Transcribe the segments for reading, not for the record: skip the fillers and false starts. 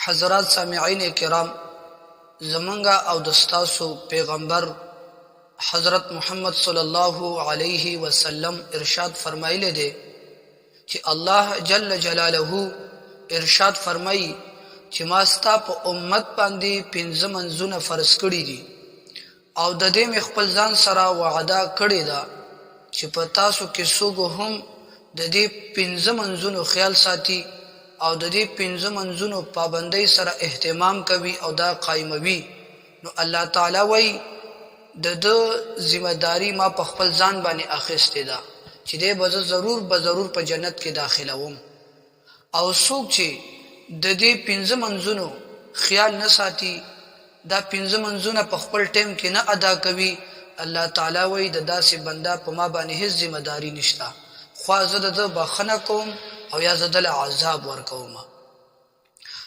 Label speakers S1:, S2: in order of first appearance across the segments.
S1: حضرات سامعین کرام، زمنګا او دستاسو پیغمبر حضرت محمد صلی الله علیه وسلم ارشاد فرمایلی دی چې الله جل جلاله ارشاد فرمایي چې ما ستا په امت باندې 5 منځونه فرض کړي دي او د دې مې خپل ځان سره وعده کړې ده چې په تاسو کې څوک هم د دې 5 منځونو خیال ساتي او د دې 5 منځونو پابندۍ سره اهتمام کوي او دا قائموي، نو الله تعالی وایي د ذمہ داری ما په خپل ځان باندې اخیسته ده چې دې به ضرور په جنت کې داخلوم. او څوک چې د دې 5 منځونو خیال نه ساتي، دا 5 منځونه په خپل ټیم کې نه ادا کوي، الله تعالی وایي د داسې بنده په ما باندې هیڅ ذمہ داری نشته، خو زه د بخنه کوم او یا زه د عذاب ورکوم.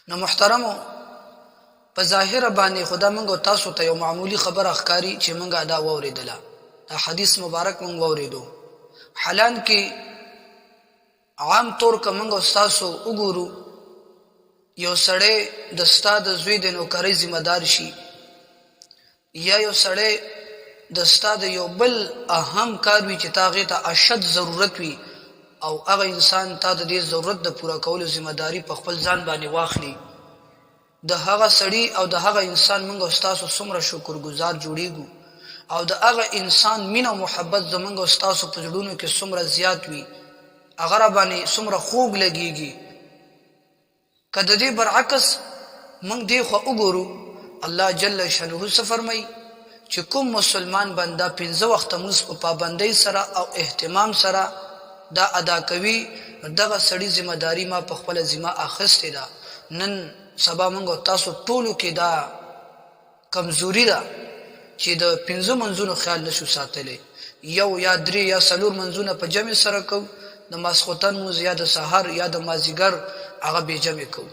S1: نو محترمو، په ظاهر باندې خدا موږ تاسو ته یو معمولی خبره ښکاری چې موږ ادا ووریدله، دا حدیث مبارک موږ ووریدو، حالان کې عام طور که موږ تاسو وګورو یو سړی د استاد زوی د نوکری ذمہ دار شي، یا یو سړی د استاد یو بل اهم کار وي چې تاغه ته اشد ضرورت وي او هغه انسان ته د دې ضرورت د پوره کولو ذمہ داری په خپل ځان باندې واخلي، د هغه سړی او د هغه انسان موږ استاسو څومره شکرګزار جوړیږو او د هغه انسان مینه او محبت زموږ استاسو په زړونو کې څومره زیات وي، هغه باندې څومره خوږ لګیږي. کله دې برعکس موږ دې خو وګورو، الله جل شانه څه فرمایي چې کوم مسلمان بنده 5 وخت مونږ په پابندۍ سره او اهتمام سره دا ادا کوي، دغه سړی ذمہ داری ما په خپل ذمہ اخیسته ده. نن سبا موږ تاسو ټولو کې دا کمزوري ده چې د 5 منځونو خیال نشو ساتلی، یو یا 3 یا 4 منځونه په جمع سره کو، د ماسخوتن مو یا د سحر یا د مازیګر هغه به جمع کو،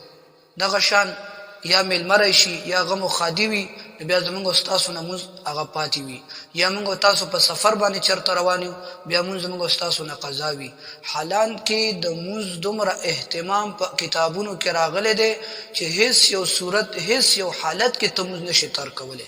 S1: دغه شان یا ملمر شي یا غم او خادي وي، بیا زمونږ استادو نه موږ هغه پاتې وي، یا موږ تاسو په سفر باندې چرته روانیو بیا موږ زمونږ استادو نه قضا وي. حالان کې د موږ دومره اهتمام په کتابونو کې راغله دي چې هیڅ یو صورت هیڅ یو حالت کې ته موږ نشي تر کوله.